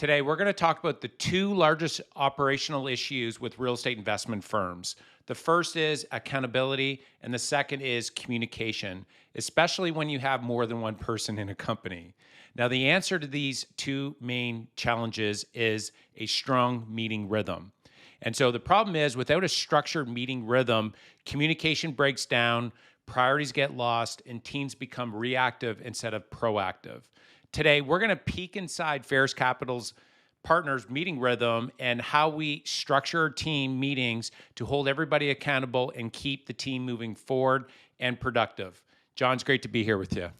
Today, we're going to talk about the two largest operational issues with real estate investment firms. The first is accountability, and the second is communication, especially when you have more than one person in a company. Now, the answer to these two main challenges is a strong meeting rhythm. And so the problem is, without a structured meeting rhythm, communication breaks down, priorities get lost, and teams become reactive instead of proactive. Today, we're going to peek inside Faris Capital's partners meeting rhythm and how we structure team meetings to hold everybody accountable and keep the team moving forward and productive. John, it's great to be here with you.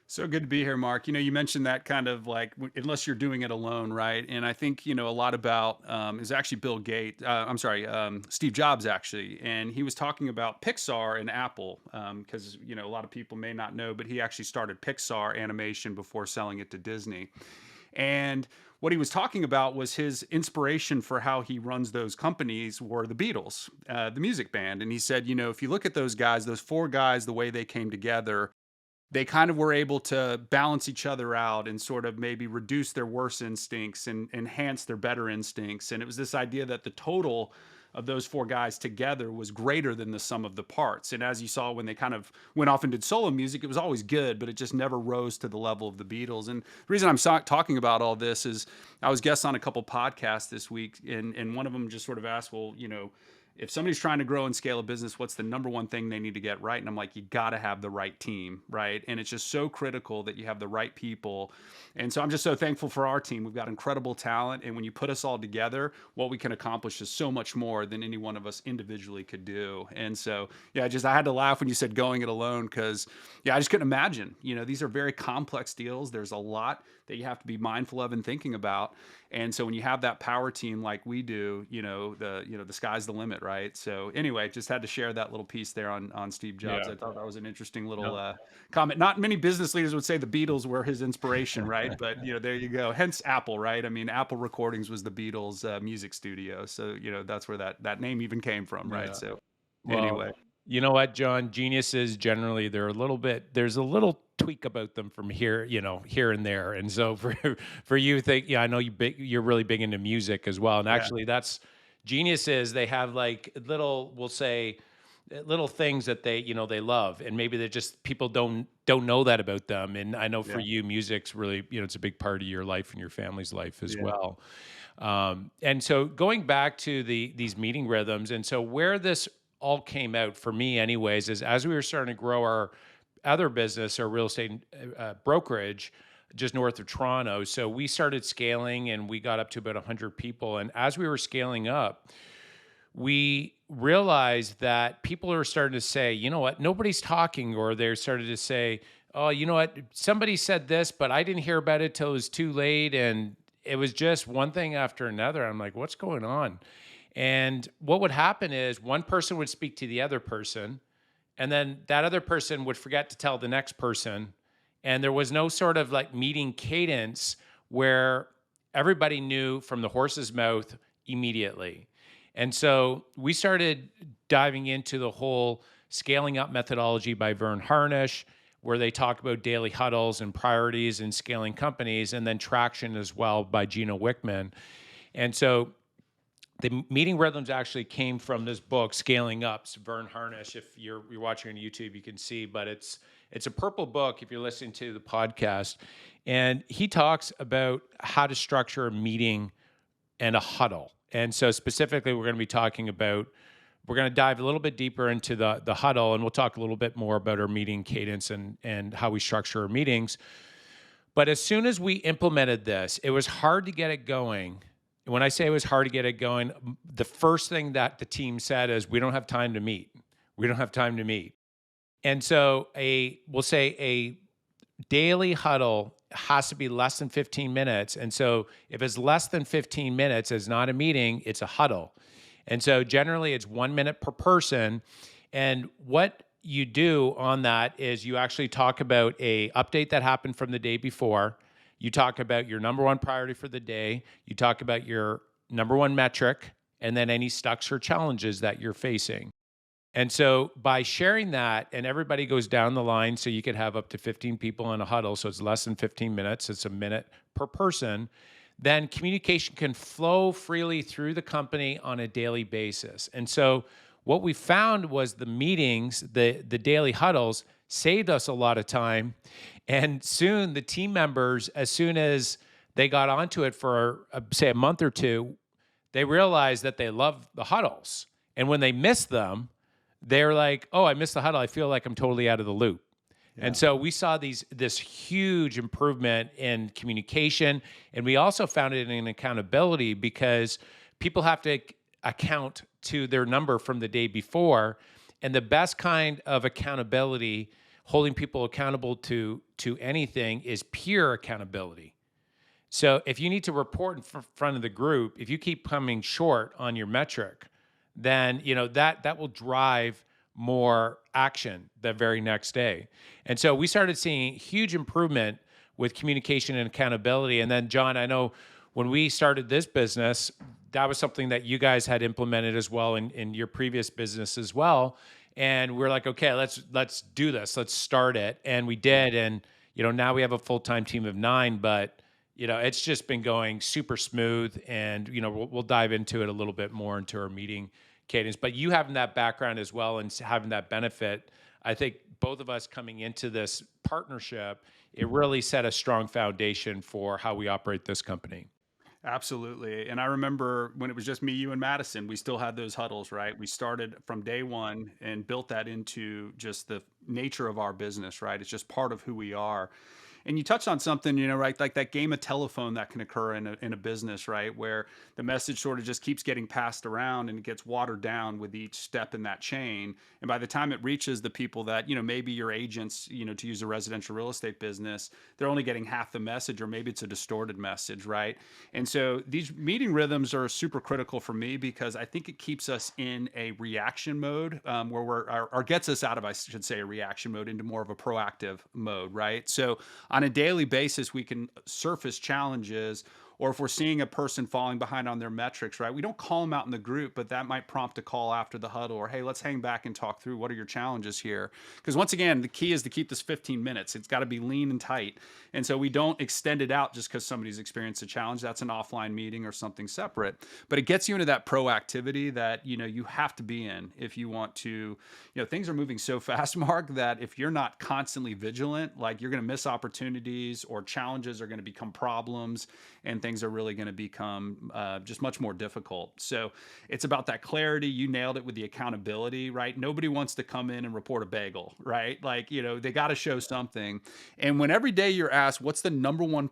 So good to be here, Mark. You mentioned that kind of like, unless you're doing it alone, right? And I think, a lot about is actually Bill Gates, I'm sorry, Steve Jobs, actually. And he was talking about Pixar and Apple because, a lot of people may not know, but he actually started Pixar animation before selling it to Disney. And what he was talking about was his inspiration for how he runs those companies were the Beatles, the music band. And he said, if you look at those guys, those four guys, the way they came together, they kind of were able to balance each other out and sort of maybe reduce their worst instincts and enhance their better instincts. And it was this idea that the total of those four guys together was greater than the sum of the parts. And as you saw when they kind of went off and did solo music, it was always good, but it just never rose to the level of the Beatles. And the reason I'm talking about all this is I was guest on a couple podcasts this week, and one of them just sort of asked, well, if somebody's trying to grow and scale a business, what's the number one thing they need to get right? And I'm like, you got to have the right team, right? And it's just so critical that you have the right people. And so I'm just so thankful for our team. We've got incredible talent. And when you put us all together, what we can accomplish is so much more than any one of us individually could do. And so, yeah, I had to laugh when you said going it alone because, yeah, I just couldn't imagine. These are very complex deals. There's a lot that you have to be mindful of and thinking about. And so when you have that power team like we do, the sky's the limit, right? So anyway, just had to share that little piece there on Steve Jobs. Yeah. I thought that was an interesting No. little comment. Not many business leaders would say the Beatles were his inspiration, right? But there you go. Hence Apple, right? I mean, Apple Recordings was the Beatles' music studio, so that's where that name even came from, right? Yeah. So Well, anyway, you know what, John? Geniuses generally there's a little tweak about them from here, here and there. And so for you yeah, I know you're really big into music as well. And yeah, actually that's geniuses, they have like little, we'll say little things that they love. And maybe they're just people don't know that about them. And I know for yeah, you, music's really, it's a big part of your life and your family's life as yeah. well. And so going back to these meeting rhythms, and so where this all came out for me, anyways, is as we were starting to grow our other business, our real estate brokerage, just north of Toronto. So we started scaling, and we got up to about 100 people. And as we were scaling up, we realized that people are starting to say, you know what, nobody's talking, or they're starting to say, oh, you know what, somebody said this, but I didn't hear about it till it was too late. And it was just one thing after another. I'm like, what's going on? And what would happen is one person would speak to the other person, and then that other person would forget to tell the next person. And there was no sort of like meeting cadence where everybody knew from the horse's mouth immediately. And so we started diving into the whole scaling up methodology by Vern Harnish, where they talk about daily huddles and priorities and scaling companies, and then traction as well by Gino Wickman. And so the meeting rhythms actually came from this book, Scaling Up, Vern Harnish. If you're watching on YouTube, you can see, but it's a purple book if you're listening to the podcast. And he talks about how to structure a meeting and a huddle. And so specifically, we're going to dive a little bit deeper into the huddle, and we'll talk a little bit more about our meeting cadence and how we structure our meetings. But as soon as we implemented this, it was hard to get it going. And when I say it was hard to get it going, the first thing that the team said is, we don't have time to meet. We don't have time to meet. And so we'll say a daily huddle has to be less than 15 minutes. And so if it's less than 15 minutes, it's not a meeting, it's a huddle. And so generally it's 1 minute per person. And what you do on that is you actually talk about a update that happened from the day before. You talk about your number one priority for the day. You talk about your number one metric, and then any stucks or challenges that you're facing. And so by sharing that, and everybody goes down the line, so you could have up to 15 people in a huddle, so it's less than 15 minutes, it's a minute per person. then communication can flow freely through the company on a daily basis. And so what we found was the meetings, the daily huddles saved us a lot of time. And soon the team members, as soon as they got onto it for say a month or two, they realized that they love the huddles. And when they missed them, they're like, "Oh, I missed the huddle. I feel like I'm totally out of the loop." And Yeah. so we saw this huge improvement in communication, and we also found it in accountability because people have to account to their number from the day before, and the best kind of accountability, holding people accountable to anything, is peer accountability. So if you need to report in front of the group, if you keep coming short on your metric, then that will drive more action the very next day. And so we started seeing huge improvement with communication and accountability. And then John, I know when we started this business, that was something that you guys had implemented as well in your previous business as well. And we're like, okay, let's do this. Let's start it. And we did. And now we have a full-time team of 9, but it's just been going super smooth. And we'll dive into it a little bit more into our meeting cadence. But you having that background as well and having that benefit, I think both of us coming into this partnership, it really set a strong foundation for how we operate this company. Absolutely. And I remember when it was just me, you, and Madison, we still had those huddles, right? We started from day one and built that into just the nature of our business, right? It's just part of who we are. And you touched on something, right? Like that game of telephone that can occur in a business, right? Where the message sort of just keeps getting passed around and it gets watered down with each step in that chain. And by the time it reaches the people that, maybe your agents, to use a residential real estate business, they're only getting half the message, or maybe it's a distorted message, right? And so these meeting rhythms are super critical for me because I think it keeps us in a reaction mode, where or gets us out of, I should say, a reaction mode into more of a proactive mode, right? So on a daily basis, we can surface challenges, or if we're seeing a person falling behind on their metrics, right? We don't call them out in the group, but that might prompt a call after the huddle, or hey, let's hang back and talk through what are your challenges here. Because once again, the key is to keep this 15 minutes. It's got to be lean and tight. And so we don't extend it out just because somebody's experienced a challenge. That's an offline meeting or something separate. But it gets you into that proactivity that you have to be in if you want to. Things are moving so fast, Mark, that if you're not constantly vigilant, like you're going to miss opportunities, or challenges are going to become problems, and things are really going to become just much more difficult. So it's about that clarity. You nailed it with the accountability, right? Nobody wants to come in and report a bagel, right? Like, they got to show something. And when every day you're asked, what's the number one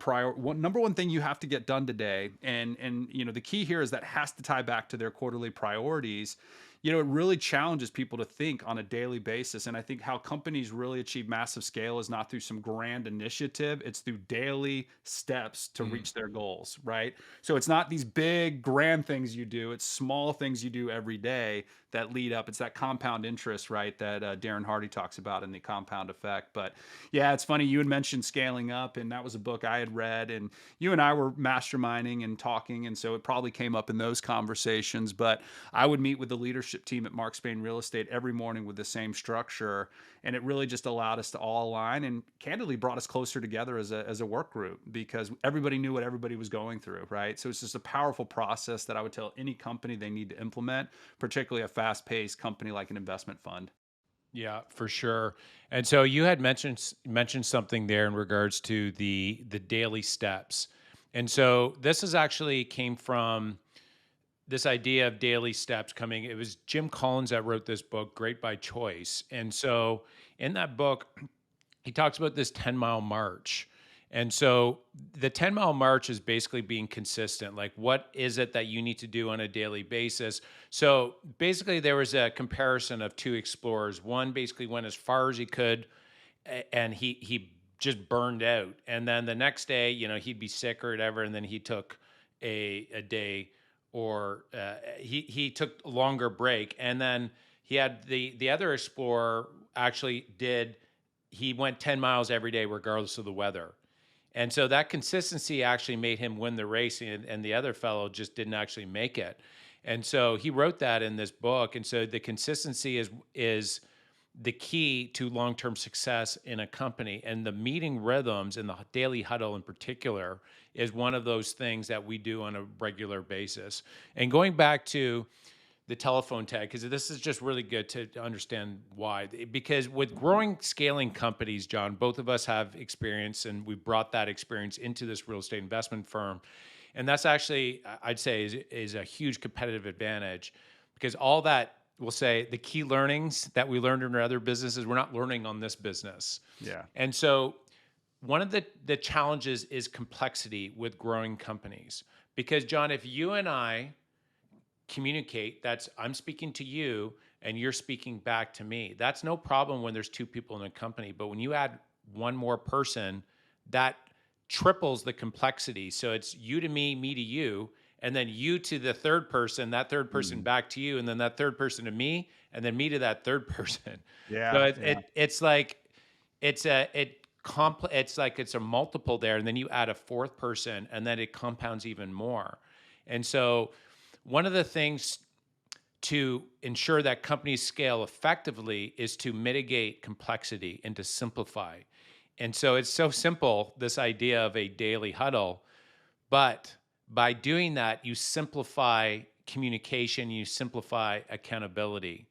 number one thing you have to get done today? And the key here is that has to tie back to their quarterly priorities. It really challenges people to think on a daily basis. And I think how companies really achieve massive scale is not through some grand initiative, it's through daily steps to Mm. reach their goals, right? So it's not these big grand things you do, it's small things you do every day that lead up. It's that compound interest, right? That Darren Hardy talks about in the compound effect. But yeah, it's funny. You had mentioned scaling up, and that was a book I had read, and you and I were masterminding and talking. And so it probably came up in those conversations. But I would meet with the leadership team at Mark Spain Real Estate every morning with the same structure. And it really just allowed us to all align and candidly brought us closer together as a work group because everybody knew what everybody was going through, right? So it's just a powerful process that I would tell any company they need to implement, particularly a fast-paced company like an investment fund. Yeah, for sure. And so you had mentioned something there in regards to the daily steps. And so this is actually came from this idea of daily steps coming. It was Jim Collins that wrote this book, Great by Choice. And so in that book, he talks about this 10-mile march. And so the 10-mile march is basically being consistent. Like, what is it that you need to do on a daily basis? So basically, there was a comparison of two explorers. One basically went as far as he could, and he just burned out. And then the next day, he'd be sick or whatever, and then he took a day, or he took a longer break. And then he had the other explorer actually did. He went 10 miles every day, regardless of the weather. And so that consistency actually made him win the race, and the other fellow just didn't actually make it. And so he wrote that in this book. And so the consistency is the key to long-term success in a company. And the meeting rhythms and the daily huddle in particular is one of those things that we do on a regular basis. And going back to the telephone tag, because this is just really good to understand why. Because with growing, scaling companies, John, both of us have experience, and we brought that experience into this real estate investment firm. And that's actually, I'd say, is a huge competitive advantage, because all that, we'll say, the key learnings that we learned in our other businesses, we're not learning on this business. Yeah. And so one of the challenges is complexity with growing companies. Because, John, if you and I communicate, that's, I'm speaking to you and you're speaking back to me, that's no problem when there's two people in a company. But when you add one more person, that triples the complexity. So it's you to me to you, and then you to the third person, that third person Mm. back to you, and then that third person to me, and then me to that third person. So Yeah. Yeah. it's like it's like it's a multiple there, and then you add a fourth person, and then it compounds even more. And so one of the things to ensure that companies scale effectively is to mitigate complexity and to simplify. And so it's so simple, this idea of a daily huddle, but by doing that, you simplify communication, you simplify accountability.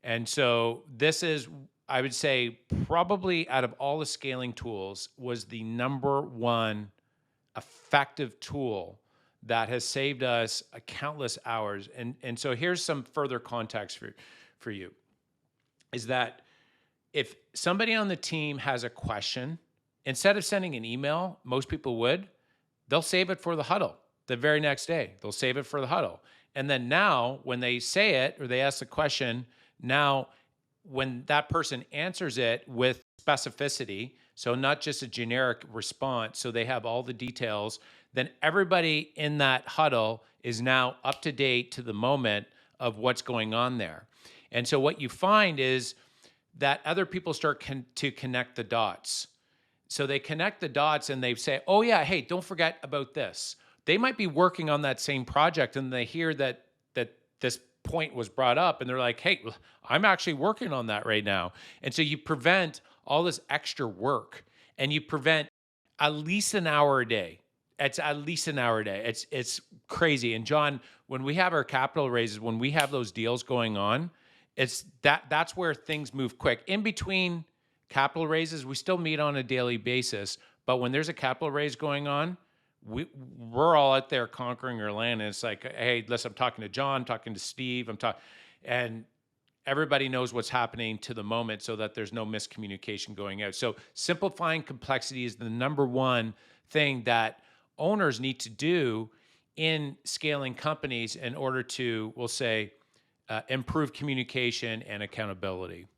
And so this is, I would say, probably out of all the scaling tools, was the number one effective tool that has saved us countless hours. And so here's some further context for you, is that if somebody on the team has a question, instead of sending an email, most people would, they'll save it for the huddle the very next day. They'll save it for the huddle. And then now when they say it or they ask the question, now when that person answers it with specificity, so not just a generic response, so they have all the details, then everybody in that huddle is now up to date to the moment of what's going on there. And so what you find is that other people start to connect the dots. So they connect the dots and they say, oh yeah, hey, don't forget about this. They might be working on that same project and they hear that this point was brought up and they're like, hey, I'm actually working on that right now. And so you prevent all this extra work, and you prevent at least an hour a day. It's at least an hour a day. It's crazy. And John, when we have our capital raises, when we have those deals going on, that's where things move quick. In between capital raises, we still meet on a daily basis, but when there's a capital raise going on, we're all out there conquering our land. And it's like, hey, listen, I'm talking to John, I'm talking to Steve, and everybody knows what's happening to the moment so that there's no miscommunication going out. So simplifying complexity is the number one thing that owners need to do in scaling companies in order to, we'll say, improve communication and accountability.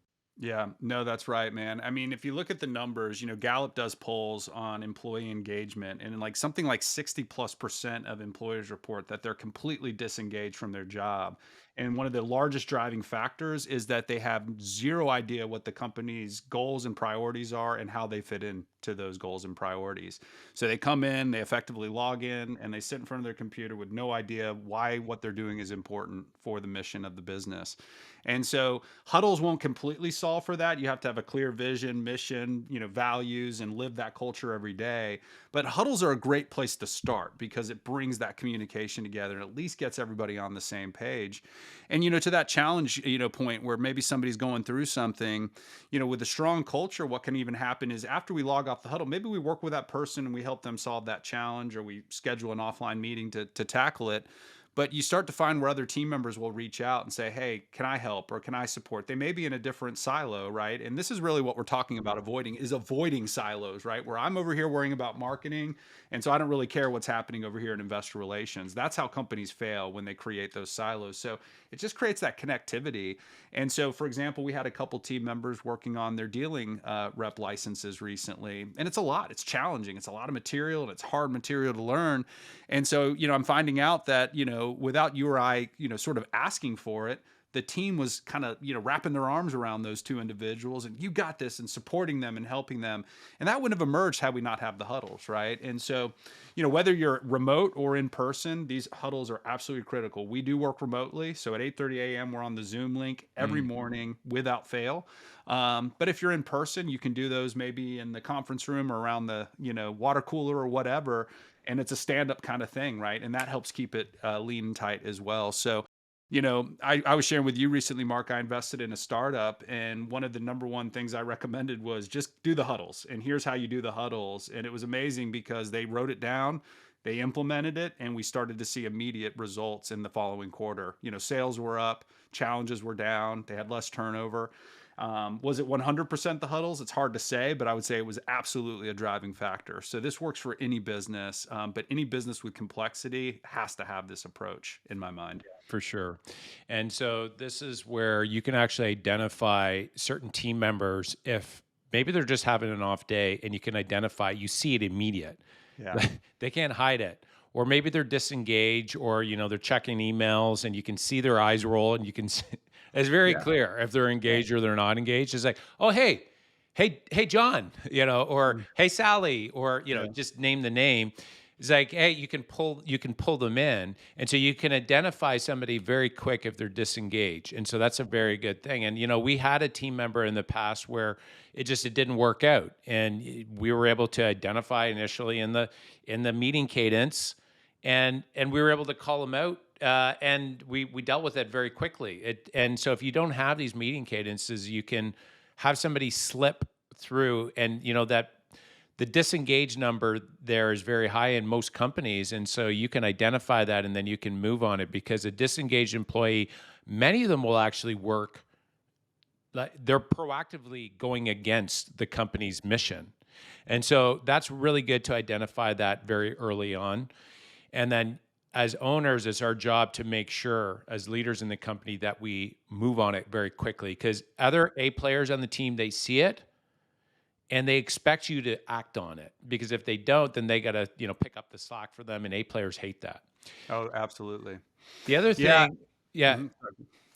Yeah, no, that's right, man. I mean, if you look at the numbers, Gallup does polls on employee engagement, and like something like 60+% of employers report that they're completely disengaged from their job. And one of the largest driving factors is that they have zero idea what the company's goals and priorities are and how they fit into those goals and priorities. So they come in, they effectively log in, and they sit in front of their computer with no idea why what they're doing is important for the mission of the business. And so huddles won't completely solve for that. You have to have a clear vision, mission, values, and live that culture every day. But huddles are a great place to start because it brings that communication together and at least gets everybody on the same page. And to that challenge, point where maybe somebody's going through something, with a strong culture, what can even happen is after we log off the huddle, maybe we work with that person and we help them solve that challenge, or we schedule an offline meeting to tackle it. But you start to find where other team members will reach out and say, hey, can I help or can I support? They may be in a different silo, right? And this is really what we're talking about avoiding silos, right? Where I'm over here worrying about marketing. And so I don't really care what's happening over here in investor relations. That's how companies fail, when they create those silos. So it just creates that connectivity. And so, for example, we had a couple team members working on their dealing rep licenses recently. And it's a lot. It's challenging. It's a lot of material, and it's hard material to learn. And so, I'm finding out that, without you or I, sort of asking for it, the team was kind of, wrapping their arms around those two individuals and you got this and supporting them and helping them. And that wouldn't have emerged had we not have the huddles, right? And so, whether you're remote or in person, these huddles are absolutely critical. We do work remotely. So at 8:30 a.m., we're on the Zoom link every Mm. morning without fail. But if you're in person, you can do those maybe in the conference room or around the, water cooler or whatever. And it's a stand up kind of thing, right? And that helps keep it lean and tight as well. So, I was sharing with you recently, Mark, I invested in a startup, and one of the number one things I recommended was just do the huddles. And here's how you do the huddles. And it was amazing because they wrote it down, they implemented it, and we started to see immediate results in the following quarter. Sales were up, challenges were down, they had less turnover. Was it 100% the huddles? It's hard to say, but I would say it was absolutely a driving factor. So this works for any business, but any business with complexity has to have this approach in my mind. For sure. And so this is where you can actually identify certain team members if maybe they're just having an off day and you can identify, you see it immediate. Yeah. They can't hide it. Or maybe they're disengaged or they're checking emails and you can see their eyes roll and you can see, it's very Yeah. clear if they're engaged or they're not engaged. It's like, "Oh, hey John," or Mm. "Hey Sally," or Yeah. just name the name. It's like, hey, you can pull them in, and so you can identify somebody very quick if they're disengaged, and so that's a very good thing. And we had a team member in the past where it didn't work out, and we were able to identify initially in the meeting cadence, and we were able to call them out, and we dealt with it very quickly. And so if you don't have these meeting cadences, you can have somebody slip through, and that the disengaged number there is very high in most companies. And so you can identify that and then you can move on it because a disengaged employee, many of them will actually work, like they're proactively going against the company's mission. And so that's really good to identify that very early on. And then as owners, it's our job to make sure as leaders in the company that we move on it very quickly because other A players on the team, they see it and they expect you to act on it because if they don't, then they got to, pick up the slack for them. And A players hate that. Oh, absolutely. The other Yeah. thing, yeah, Mhm.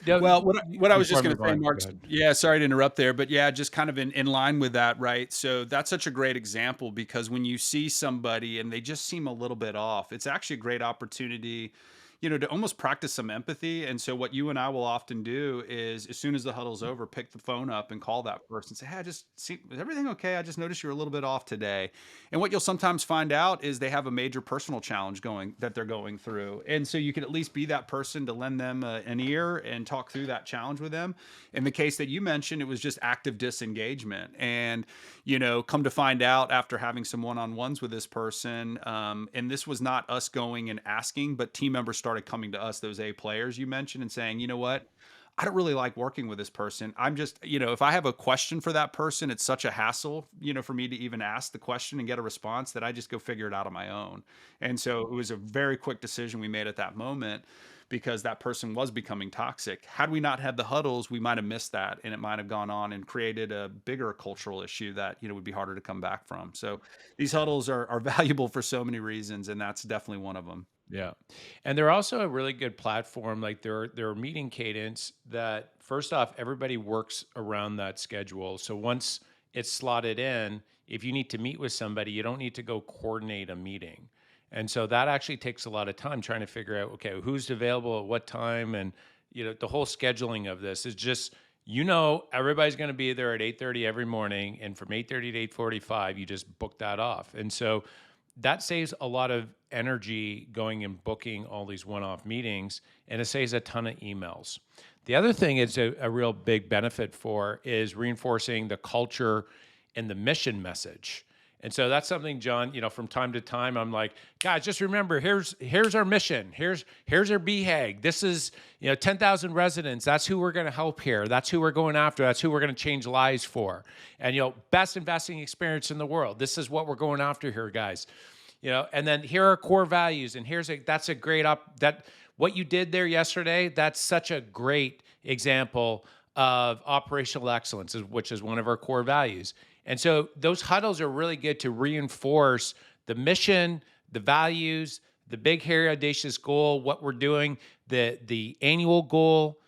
no, Well, what I was before just I going to move say, on, Mark, go ahead. yeah, sorry to interrupt there, but yeah, just kind of in line with that, right? So that's such a great example because when you see somebody and they just seem a little bit off, it's actually a great opportunity, to almost practice some empathy. And so what you and I will often do is as soon as the huddle's over, pick the phone up and call that person and say, hey, I just see, is everything okay? I just noticed you're a little bit off today. And what you'll sometimes find out is they have a major personal challenge that they're going through. And so you can at least be that person to lend them an ear and talk through that challenge with them. In the case that you mentioned, it was just active disengagement. And, come to find out after having some one-on-ones with this person, and this was not us going and asking, but team members started coming to us, those A players you mentioned, and saying, you know what? I don't really like working with this person. I'm just, if I have a question for that person, it's such a hassle, for me to even ask the question and get a response that I just go figure it out on my own. And so it was a very quick decision we made at that moment because that person was becoming toxic. Had we not had the huddles, we might have missed that and it might have gone on and created a bigger cultural issue that, would be harder to come back from. So these huddles are valuable for so many reasons, and that's definitely one of them. Yeah. And they're also a really good platform. Like they're a meeting cadence that first off, everybody works around that schedule. So once it's slotted in, if you need to meet with somebody, you don't need to go coordinate a meeting. And so that actually takes a lot of time trying to figure out, okay, who's available at what time. And, the whole scheduling of this is just, everybody's going to be there at 8:30 every morning. And from 8:30 to 8:45, you just book that off. And so that saves a lot of energy going and booking all these one-off meetings, and it saves a ton of emails. The other thing it's a real big benefit for is reinforcing the culture and the mission message. And so that's something, John, from time to time, I'm like, guys, just remember, here's our mission. Here's our BHAG. This is, 10,000 residents. That's who we're going to help here. That's who we're going after. That's who we're going to change lives for. And, best investing experience in the world. This is what we're going after here, guys. And then here are core values. And that's a great what you did there yesterday, that's such a great example of operational excellence, which is one of our core values. And so those huddles are really good to reinforce the mission, the values, the big, hairy, audacious goal, what we're doing, the annual goal,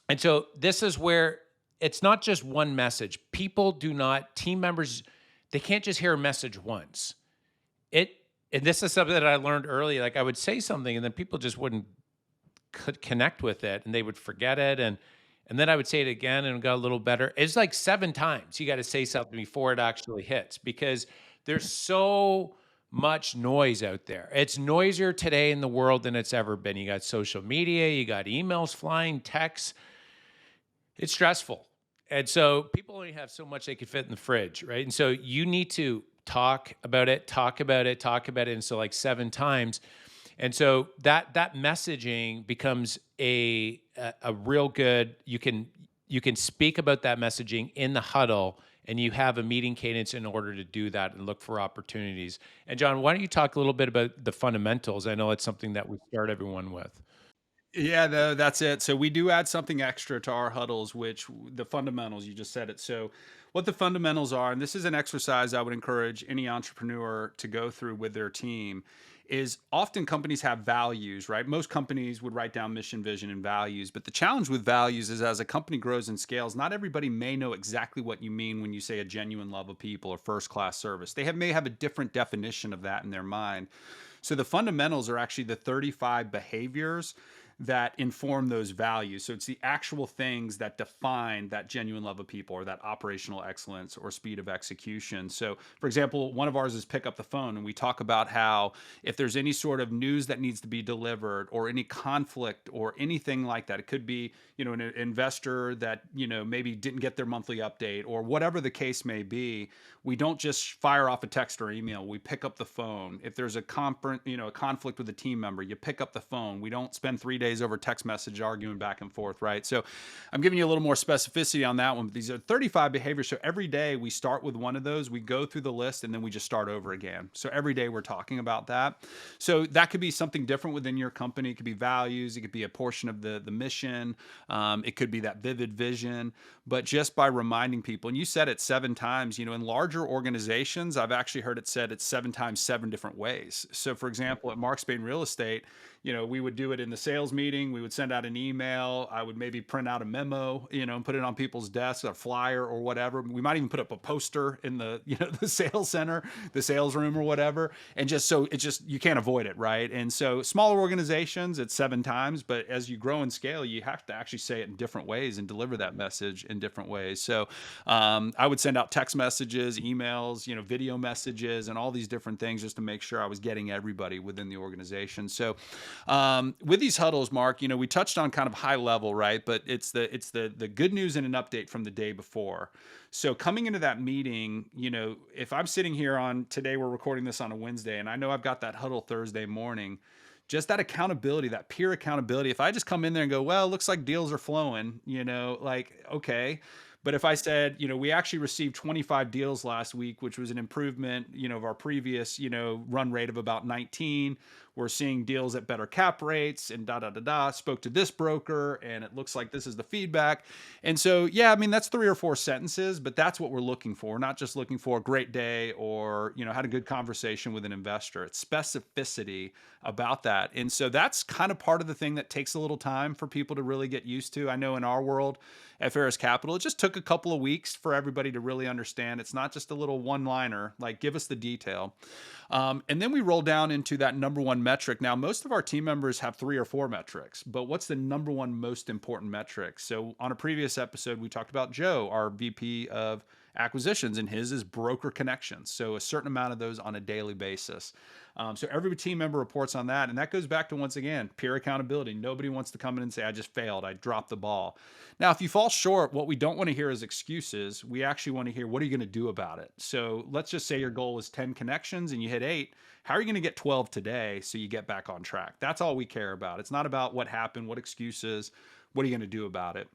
And so this is where it's not just one message. People do not, team members, they can't just hear a message once. It, and this is something that I learned early. Like I would say something and then people just wouldn't could connect with it and they would forget it. And then I would say it again and it got a little better. It's like 7 times you got to say something before it actually hits because there's so much noise out there. It's noisier today in the world than it's ever been. You got social media, you got emails flying, texts. It's stressful. And so people only have so much they could fit in the fridge, right? And so you need to talk about it, talk about it, talk about it. And so like 7 times. And so that messaging becomes a real good, you can speak about that messaging in the huddle and you have a meeting cadence in order to do that and look for opportunities. And John, why don't you talk a little bit about the fundamentals? I know it's something that we start everyone with. Yeah, no, that's it. So we do add something extra to our huddles, which the fundamentals, you just said it. So what the fundamentals are, and this is an exercise I would encourage any entrepreneur to go through with their team, is often companies have values, right? Most companies would write down mission, vision, and values. But the challenge with values is as a company grows and scales, not everybody may know exactly what you mean when you say a genuine love of people or first class service. May have a different definition of that in their mind. So the fundamentals are actually the 35 behaviors that inform those values. So it's the actual things that define that genuine love of people or that operational excellence or speed of execution. So, for example, one of ours is pick up the phone, and we talk about how if there's any sort of news that needs to be delivered or any conflict or anything like that, it could be, an investor that, maybe didn't get their monthly update or whatever the case may be, we don't just fire off a text or email. We pick up the phone. If there's a a conflict with a team member, you pick up the phone. We don't spend 3 days over text message arguing back and forth, right? So I'm giving you a little more specificity on that one. But these are 35 behaviors. So every day we start with one of those, we go through the list, and then we just start over again. So every day we're talking about that. So that could be something different within your company. It could be values. It could be a portion of the mission. It could be that vivid vision. But just by reminding people, and you said it 7 times, in larger organizations, I've actually heard it said it's 7 times, 7 different ways. So for example, at Mark Spain Real Estate, we would do it in the sales meeting. We would send out an email. I would maybe print out a memo, and put it on people's desks, a flyer or whatever. We might even put up a poster in the, the sales center, the sales room or whatever. And just so it's just, you can't avoid it, right? And so smaller organizations, it's 7 times, but as you grow and scale, you have to actually say it in different ways and deliver that message in different ways. So I would send out text messages, emails, video messages, and all these different things just to make sure I was getting everybody within the organization. So with these huddles, Mark, we touched on kind of high level, right? But it's the good news and an update from the day before. So coming into that meeting, if I'm sitting here on today, we're recording this on a Wednesday, and I know I've got that huddle Thursday morning. Just that accountability, that peer accountability. If I just come in there and go, well, it looks like deals are flowing, like, okay. But if I said, we actually received 25 deals last week, which was an improvement, of our previous, run rate of about 19. We're seeing deals at better cap rates and da da da da. Spoke to this broker, and it looks like this is the feedback. And so, yeah, I mean, that's 3 or 4 sentences, but that's what we're looking for. We're not just looking for a great day or, had a good conversation with an investor. It's specificity about that. And so that's kind of part of the thing that takes a little time for people to really get used to. I know in our world at Faris Capital, it just took a couple of weeks for everybody to really understand. It's not just a little one-liner, like give us the detail. And then we roll down into that number one metric. Now, most of our team members have 3 or 4 metrics, but what's the number one most important metric? So on a previous episode, we talked about Joe, our VP of acquisitions, and his is broker connections. So a certain amount of those on a daily basis. So every team member reports on that. And that goes back to, once again, peer accountability. Nobody wants to come in and say, I just failed. I dropped the ball. Now, if you fall short, what we don't want to hear is excuses. We actually want to hear, what are you going to do about it? So let's just say your goal is 10 connections and you hit 8. How are you going to get 12 today so you get back on track? That's all we care about. It's not about what happened, what excuses, what are you going to do about it?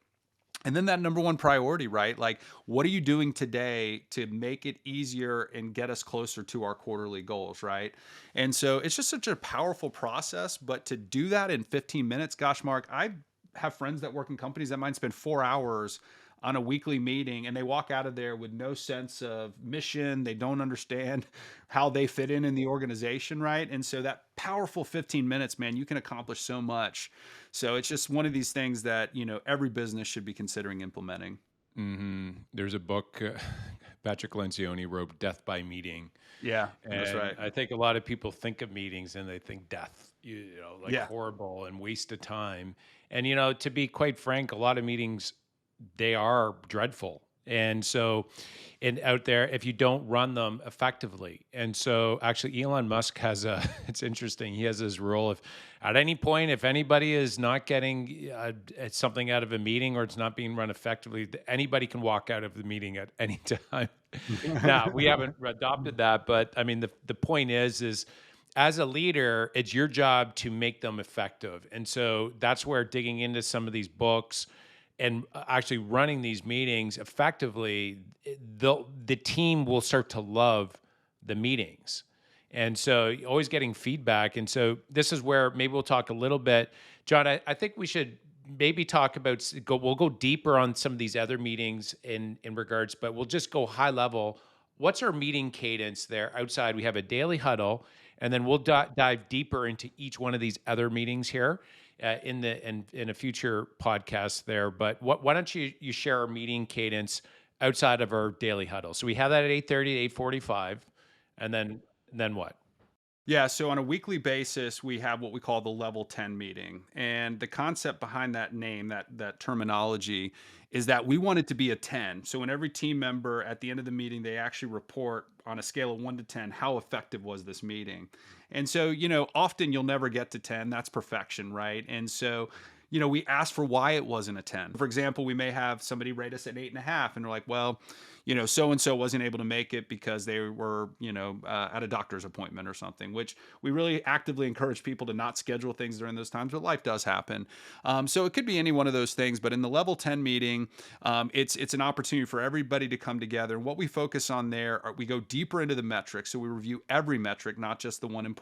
And then that number one priority, right? Like, what are you doing today to make it easier and get us closer to our quarterly goals, right? And so it's just such a powerful process. But to do that in 15 minutes, gosh, Mark, I have friends that work in companies that might spend 4 hours on a weekly meeting and they walk out of there with no sense of mission. They don't understand how they fit in the organization, right? And so that powerful 15 minutes, man, you can accomplish so much. So it's just one of these things that, every business should be considering implementing. There's a book Patrick Lencioni wrote, Death by Meeting. Yeah, that's And right. I think a lot of people think of meetings and they think death, like Yeah. horrible and waste of time. And, to be quite frank, a lot of meetings, they are dreadful. And so, and out there, if you don't run them effectively. And so, actually, Elon Musk has it's interesting. He has this rule of at any point, if anybody is not getting something out of a meeting or it's not being run effectively, anybody can walk out of the meeting at any time. Now, we haven't adopted that, but I mean, the point is as a leader, it's your job to make them effective. And so that's where digging into some of these books and actually running these meetings effectively, the team will start to love the meetings. And so always getting feedback. And so this is where maybe we'll talk a little bit. John, I think we should maybe talk about we'll go deeper on some of these other meetings in regards, but we'll just go high level. What's our meeting cadence there outside? We have a daily huddle, and then we'll dive deeper into each one of these other meetings here in a future podcast there. But why don't you share our meeting cadence outside of our daily huddle? So we have that at 8:30 to 8:45, and then what? Yeah, so on a weekly basis, we have what we call the level 10 meeting. And the concept behind that name, that terminology, is that we want it to be a 10. So when every team member at the end of the meeting, they actually report on a scale of 1 to 10, how effective was this meeting? And so, often you'll never get to 10. That's perfection, right? And so, we ask for why it wasn't a 10. For example, we may have somebody rate us at 8.5, and they're like, well, so and so wasn't able to make it because they were, at a doctor's appointment or something, which we really actively encourage people to not schedule things during those times, but life does happen. So it could be any one of those things. But in the level 10 meeting, it's an opportunity for everybody to come together. And what we focus on there, we go deeper into the metrics. So we review every metric, not just the one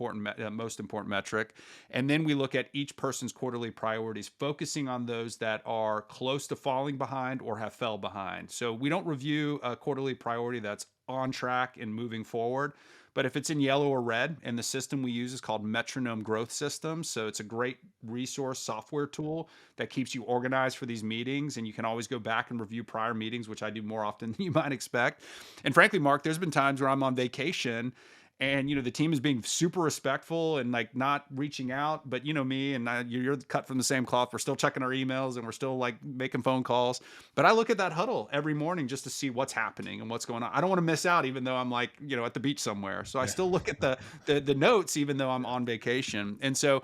most important metric. And then we look at each person's quarterly priorities, focusing on those that are close to falling behind or have fell behind. So we don't review a quarterly priority that's on track and moving forward. But if it's in yellow or red, and the system we use is called Metronome Growth System. So it's a great resource software tool that keeps you organized for these meetings. And you can always go back and review prior meetings, which I do more often than you might expect. And frankly, Mark, there's been times where I'm on vacation and the team is being super respectful and like not reaching out, but me and you're cut from the same cloth. We're still checking our emails and we're still like making phone calls. But I look at that huddle every morning just to see what's happening and what's going on. I don't want to miss out, even though I'm like at the beach somewhere. So I Yeah. still look at the notes, even though I'm on vacation. And so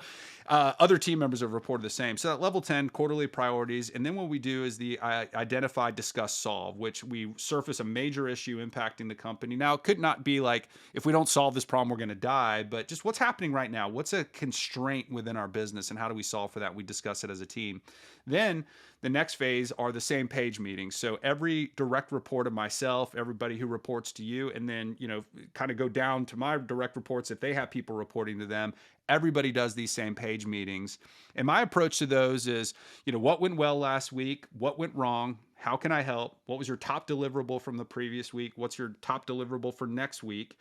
other team members have reported the same. So that level 10 quarterly priorities. And then what we do is the identify, discuss, solve, which we surface a major issue impacting the company. Now, it could not be like, if we don't solve this problem, we're going to die, but just what's happening right now? What's a constraint within our business and how do we solve for that? We discuss it as a team. Then the next phase are the same page meetings. So every direct report of myself, everybody who reports to you, and then, kind of go down to my direct reports if they have people reporting to them. Everybody does these same page meetings. And my approach to those is, what went well last week? What went wrong? How can I help? What was your top deliverable from the previous week? What's your top deliverable for next week?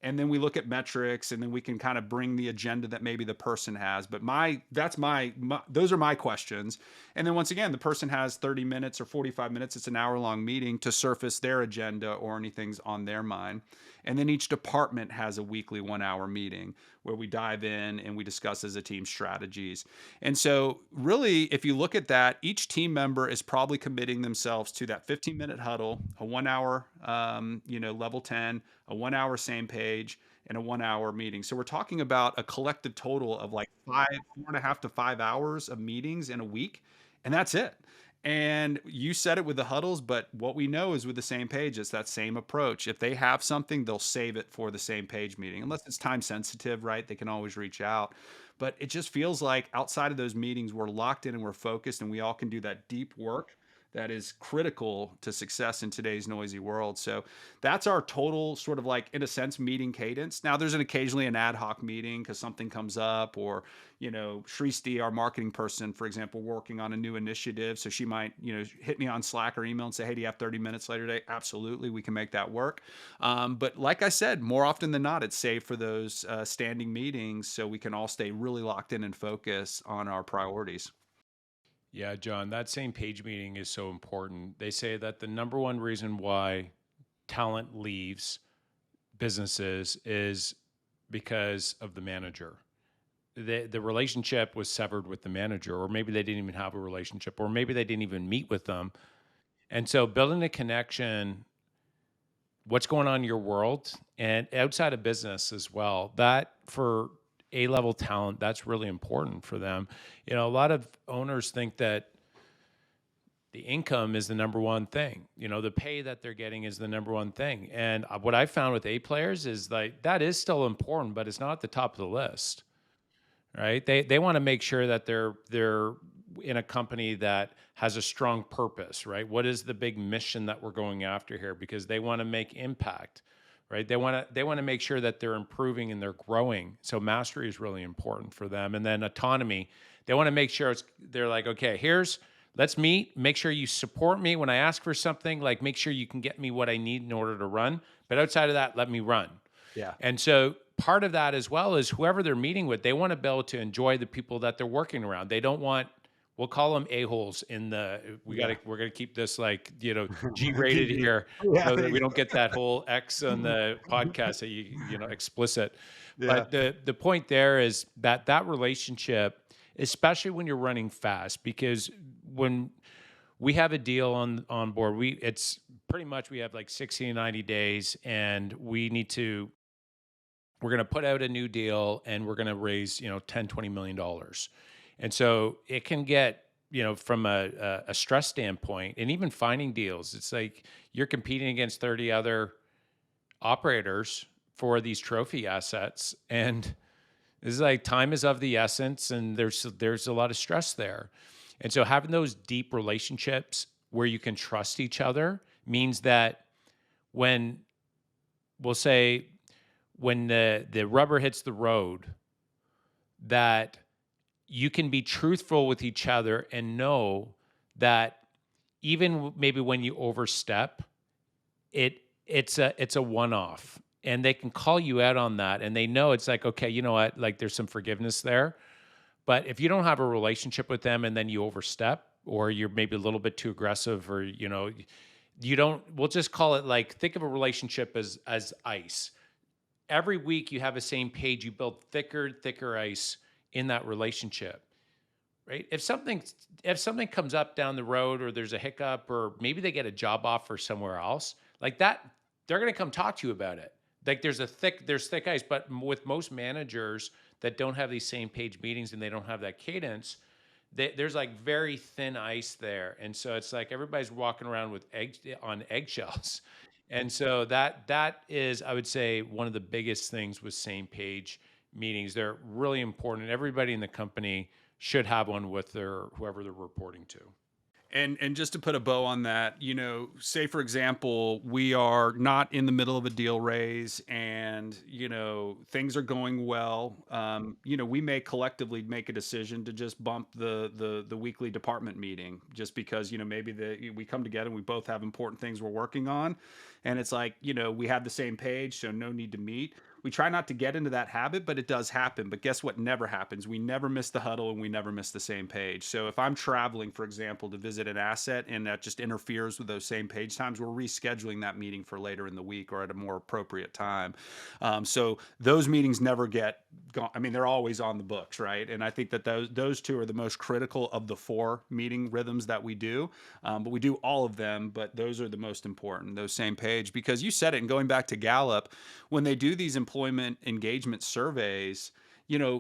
And then we look at metrics, and then we can kind of bring the agenda that maybe the person has. But those are my questions. And then once again, the person has 30 minutes or 45 minutes. It's an hour-long meeting to surface their agenda or anything's on their mind. And then each department has a weekly 1-hour meeting where we dive in and we discuss as a team strategies. And so really, if you look at that, each team member is probably committing themselves to that 15-minute huddle, a 1-hour, level 10, a 1-hour same page, and a 1-hour meeting. So we're talking about a collective total of like 4.5 to 5 hours of meetings in a week. And that's it. And you said it with the huddles, but what we know is with the same page, it's that same approach. If they have something, they'll save it for the same page meeting. Unless it's time sensitive, right? They can always reach out. But it just feels like outside of those meetings, we're locked in and we're focused and we all can do that deep work that is critical to success in today's noisy world. So that's our total sort of like, in a sense, meeting cadence. Now there's occasionally an ad hoc meeting because something comes up, or Shristi, our marketing person, for example, working on a new initiative. So she might, hit me on Slack or email and say, hey, do you have 30 minutes later today? Absolutely. We can make that work. But like I said, more often than not, it's saved for those standing meetings so we can all stay really locked in and focus on our priorities. Yeah, John, that same page meeting is so important. They say that the number one reason why talent leaves businesses is because of the manager. The relationship was severed with the manager, or maybe they didn't even have a relationship, or maybe they didn't even meet with them. And so building a connection, what's going on in your world and outside of business as well, that for A-level talent, that's really important for them. A lot of owners think that the income is the number one thing. The pay that they're getting is the number one thing. And what I found with A players is like that is still important, but it's not at the top of the list, right? They want to make sure that they're in a company that has a strong purpose, right? What is the big mission that we're going after here? Because they want to make impact, right? They want to make sure that they're improving and they're growing. So mastery is really important for them. And then autonomy, they want to make sure they're like, okay, let's meet, make sure you support me when I ask for something, like make sure you can get me what I need in order to run. But outside of that, let me run. Yeah. And so part of that as well is whoever they're meeting with, they want to be able to enjoy the people that they're working around. They don't want, we'll call them a-holes Yeah. we're going to keep this like, G-rated here Yeah. so that we don't get that whole X on the podcast that explicit. Yeah. But the point there is that relationship, especially when you're running fast, because when we have a deal on board, it's pretty much we have like 60 to 90 days, and we're going to put out a new deal, and we're going to raise 10-20 million dollars. And so it can get from a stress standpoint, and even finding deals, it's like you're competing against 30 other operators for these trophy assets, and this is like time is of the essence, and there's a lot of stress there. And so having those deep relationships where you can trust each other means that when we'll say when the rubber hits the road, that you can be truthful with each other and know that even maybe when you overstep, it's a one-off, and they can call you out on that, and they know it's like, okay, you know what, like there's some forgiveness there. But if you don't have a relationship with them and then you overstep, or you're maybe a little bit too aggressive, or you don't, we'll just call it like, think of a relationship as ice. Every week you have the same page, you build thicker ice in that relationship, right? If something comes up down the road, or there's a hiccup, or maybe they get a job offer somewhere else, like that, they're going to come talk to you about it. Like there's thick ice. But with most managers that don't have these same page meetings and they don't have that cadence, there's like very thin ice there. And so it's like everybody's walking around with eggshells. And so that is, I would say, one of the biggest things with same page meetings. They're really important. Everybody in the company should have one with whoever they're reporting to. And just to put a bow on that, say for example, we are not in the middle of a deal raise, and things are going well. We may collectively make a decision to just bump the weekly department meeting, just because maybe we come together and we both have important things we're working on, and it's like we have the same page, so no need to meet. We try not to get into that habit, but it does happen. But guess what never happens? We never miss the huddle, and we never miss the same page. So if I'm traveling, for example, to visit an asset and that just interferes with those same page times, we're rescheduling that meeting for later in the week or at a more appropriate time. So those meetings never get gone. I mean, they're always on the books, right? And I think that those two are the most critical of the 4 meeting rhythms that we do. But we do all of them, but those are the most important, those same page. Because you said it, and going back to Gallup, when they do these employment engagement surveys,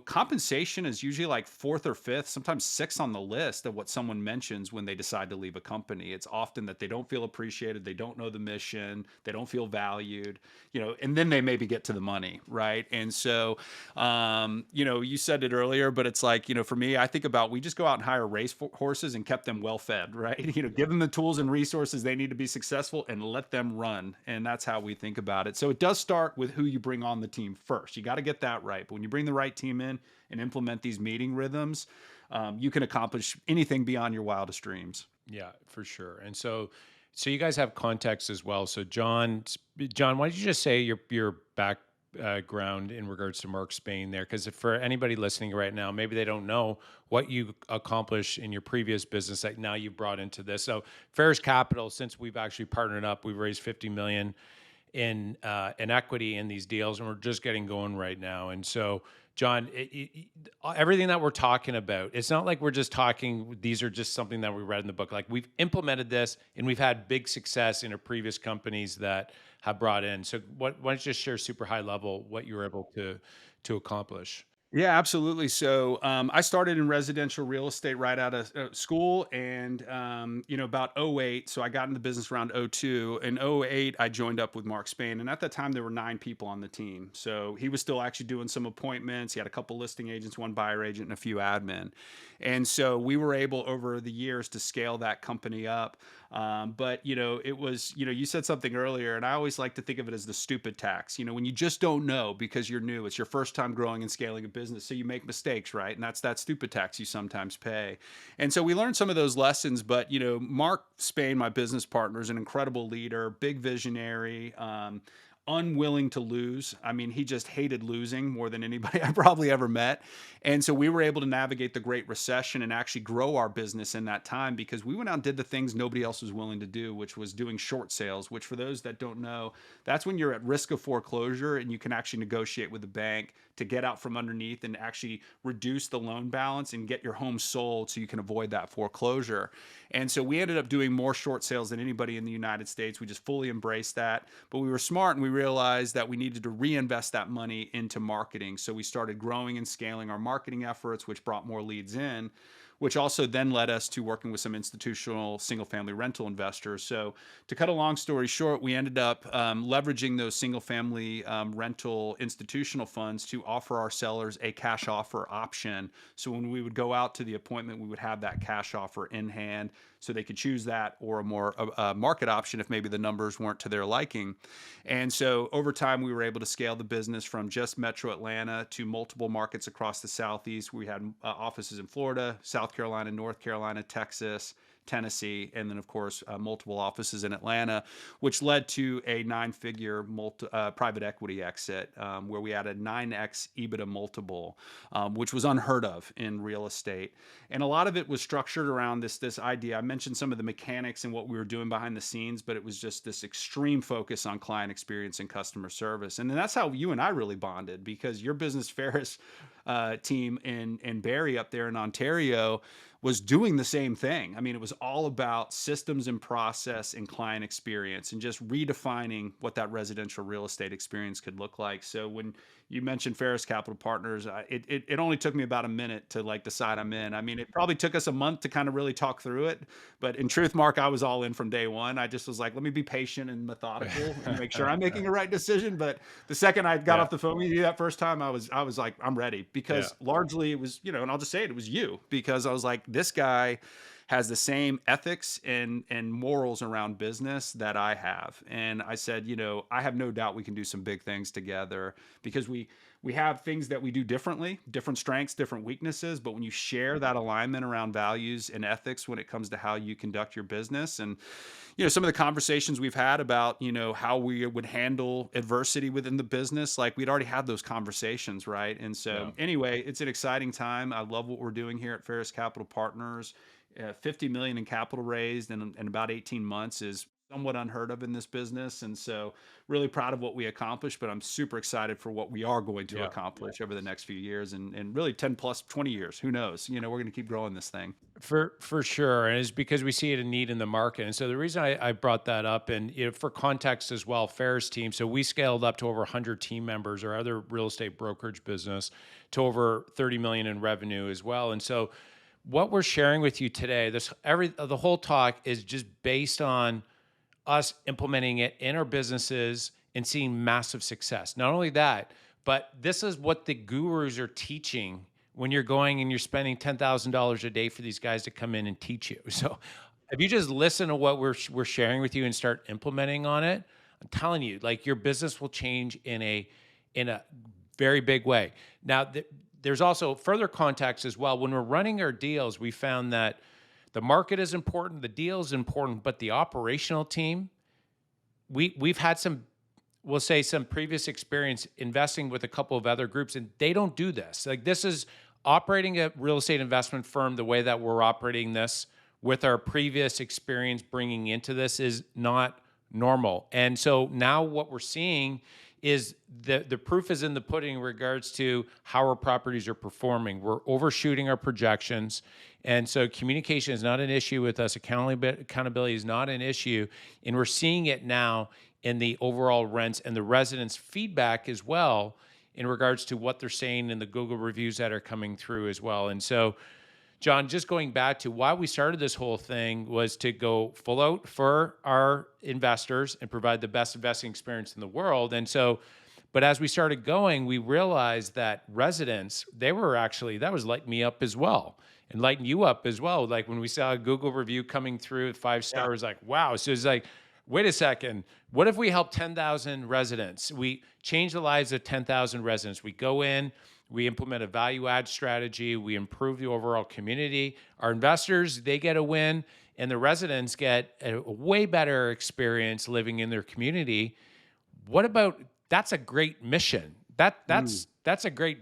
compensation is usually like fourth or fifth, sometimes sixth on the list of what someone mentions when they decide to leave a company. It's often that they don't feel appreciated, they don't know the mission, they don't feel valued, and then they maybe get to the money, right? And so, you said it earlier, but it's like, for me, I think about we just go out and hire horses and kept them well fed, right? Give them the tools and resources they need to be successful and let them run. And that's how we think about it. So it does start with who you bring on the team first. You got to get that right. But when you bring the right team in and implement these meeting rhythms, you can accomplish anything beyond your wildest dreams. Yeah, for sure. And so you guys have context as well. So John, why don't you just say your background in regards to Mark Spain there? Because for anybody listening right now, maybe they don't know what you accomplished in your previous business that now you've brought into this. So Faris Capital, since we've actually partnered up, we've raised 50 million in equity in these deals, and we're just getting going right now. And so, John, everything that we're talking about, it's not like we're just talking. These are just something that we read in the book. Like we've implemented this, and we've had big success in our previous companies that have brought in. So, why don't you just share super high level what you were able to accomplish? Yeah, absolutely. So I started in residential real estate right out of school, and about '08. So I got in the business around '02. In '08, I joined up with Mark Spain, and at that time there were 9 people on the team. So he was still actually doing some appointments. He had a couple listing agents, one buyer agent, and a few admin. And so we were able over the years to scale that company up. But it was, you said something earlier, and I always like to think of it as the stupid tax. When you just don't know because you're new, it's your first time growing and scaling a business, so you make mistakes, right? And that's that stupid tax you sometimes pay. And so we learned some of those lessons. But Mark Spain, my business partner, is an incredible leader, big visionary. Unwilling to lose. I mean, he just hated losing more than anybody I probably ever met. And so we were able to navigate the Great Recession and actually grow our business in that time because we went out and did the things nobody else was willing to do, which was doing short sales, which for those that don't know, that's when you're at risk of foreclosure and you can actually negotiate with the bank to get out from underneath and actually reduce the loan balance and get your home sold so you can avoid that foreclosure. And so we ended up doing more short sales than anybody in the United States. We just fully embraced that. But we were smart and we realized that we needed to reinvest that money into marketing. So we started growing and scaling our marketing efforts, which brought more leads in, which also then led us to working with some institutional single family rental investors. So, to cut a long story short, we ended up leveraging those single family rental institutional funds to offer our sellers a cash offer option. So, when we would go out to the appointment, we would have that cash offer in hand so they could choose that or a more market option if maybe the numbers weren't to their liking. And so over time, we were able to scale the business from just Metro Atlanta to multiple markets across the Southeast. We had offices in Florida, South Carolina, North Carolina, Texas, Tennessee, and then, of course, multiple offices in Atlanta, which led to a 9-figure private equity exit where we had a 9x EBITDA multiple, which was unheard of in real estate. And a lot of it was structured around this idea. I mentioned some of the mechanics and what we were doing behind the scenes, but it was just this extreme focus on client experience and customer service. And then that's how you and I really bonded because your business Faris team in Barrie up there in Ontario was doing the same thing. I mean, it was all about systems and process and client experience and just redefining what that residential real estate experience could look like. So when you mentioned Faris Capital Partners, it only took me about a minute to like decide I'm in. I mean, it probably took us a month to kind of really talk through it. But in truth, Mark, I was all in from day one. I just was like, let me be patient and methodical and make sure I'm making the right decision. But the second I got Yeah, off the phone with you that first time, I was like, I'm ready yeah, because largely it was, and I'll just say it was you because I was like, this guy has the same ethics and morals around business that I have. And I said, I have no doubt we can do some big things together because we have things that we do differently, different strengths, different weaknesses. But when you share that alignment around values and ethics when it comes to how you conduct your business and some of the conversations we've had about how we would handle adversity within the business, like we'd already had those conversations, right? And yeah. so anyway, it's an exciting time. I love what we're doing here at Faris Capital Partners. 50 million in capital raised in about 18 months is somewhat unheard of in this business. And so really proud of what we accomplished, but I'm super excited for what we are going to Yeah. accomplish over the next few years and really 10 plus 20 years. Who knows? We're going to keep growing this thing. For sure, and it's because we see it a need in the market. And so the reason I brought that up, and for context as well, Faris team. So we scaled up to over 100 team members, or other real estate brokerage business, to over 30 million in revenue as well. And so what we're sharing with you today, the whole talk is just based on us implementing it in our businesses and seeing massive success. Not only that, but this is what the gurus are teaching when you're going and you're spending $10,000 a day for these guys to come in and teach you. So if you just listen to what we're sharing with you and start implementing on it, I'm telling you, like, your business will change in a very big way. Now, there's also further context as well. When we're running our deals, we found that the market is important, the deal is important, but the operational team, we've had some, we'll say, some previous experience investing with a couple of other groups, and they don't do this. Like, this is operating a real estate investment firm the way that we're operating this with our previous experience bringing into this is not normal. And so now what we're seeing is the proof is in the pudding in regards to how our properties are performing. We're overshooting our projections. And so communication is not an issue with us. Accountability is not an issue. And we're seeing it now in the overall rents and the residents' feedback as well, in regards to what they're saying in the Google reviews that are coming through as well. And so, John, just going back to why we started this whole thing was to go full out for our investors and provide the best investing experience in the world. And so, but as we started going, we realized that residents, that was lighting me up as well, and lighting you up as well. Like, when we saw a Google review coming through at 5 Yeah. stars, like, wow. So it's like, wait a second, what if we help 10,000 residents? We change the lives of 10,000 residents. We go in, we implement a value add strategy, we improve the overall community. Our investors, they get a win, and the residents get a way better experience living in their community. What about, that's a great mission. That's a great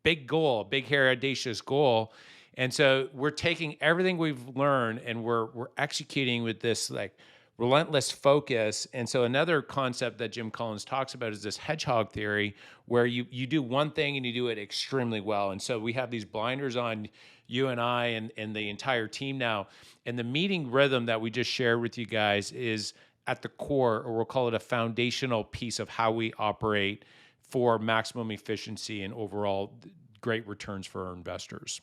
big goal, a big, hairy, audacious goal. And so we're taking everything we've learned and we're executing with this, like, relentless focus. And so another concept that Jim Collins talks about is this hedgehog theory, where you do one thing and you do it extremely well. And so we have these blinders on, you and I and the entire team now. And the meeting rhythm that we just shared with you guys is at the core, or we'll call it a foundational piece of how we operate for maximum efficiency and overall great returns for our investors.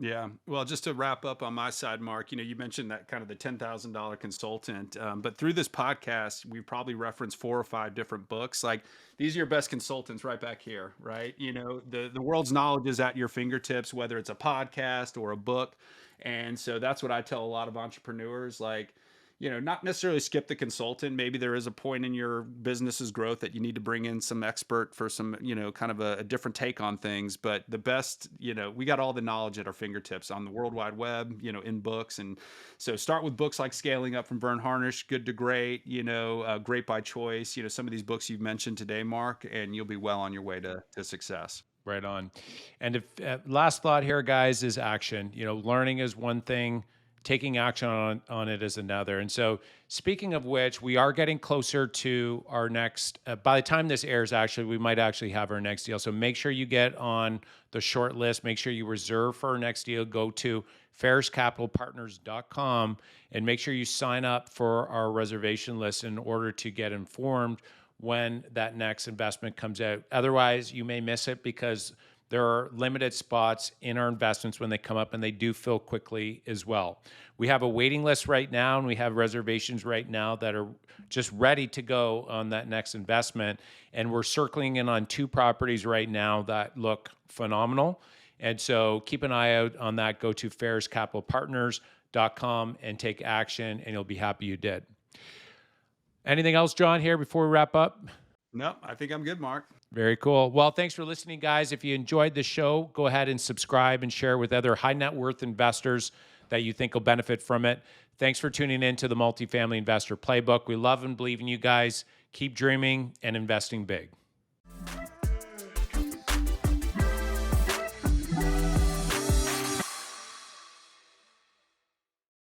Yeah. Well, just to wrap up on my side, Mark, you mentioned that kind of the $10,000 consultant. But through this podcast, we probably referenced 4 or 5 different books. Like, these are your best consultants right back here, right? The world's knowledge is at your fingertips, whether it's a podcast or a book. And so that's what I tell a lot of entrepreneurs. Like, not necessarily skip the consultant. Maybe there is a point in your business's growth that you need to bring in some expert for some, kind of a different take on things. But the best, we got all the knowledge at our fingertips on the World Wide Web, in books. And so start with books like Scaling Up from Vern Harnish, Good to Great, Great by Choice, some of these books you've mentioned today, Mark, and you'll be well on your way to success. Right on. And if last thought here, guys, is action. Learning is one thing, taking action on it is another. And so, speaking of which, we are getting closer to our next, by the time this airs, actually, we might actually have our next deal. So make sure you get on the short list. Make sure you reserve for our next deal. Go to fariscapitalpartners.com and make sure you sign up for our reservation list in order to get informed when that next investment comes out. Otherwise, you may miss it, because there are limited spots in our investments when they come up, and they do fill quickly as well. We have a waiting list right now, and we have reservations right now that are just ready to go on that next investment. And we're circling in on 2 properties right now that look phenomenal. And so keep an eye out on that. Go to fariscapitalpartners.com and take action, and you'll be happy you did. Anything else, John, here before we wrap up? No, I think I'm good, Mark. Very cool. Well, thanks for listening, guys. If you enjoyed the show, go ahead and subscribe and share with other high net worth investors that you think will benefit from it. Thanks for tuning in to the Multifamily Investor Playbook. We love and believe in you guys. Keep dreaming and investing big.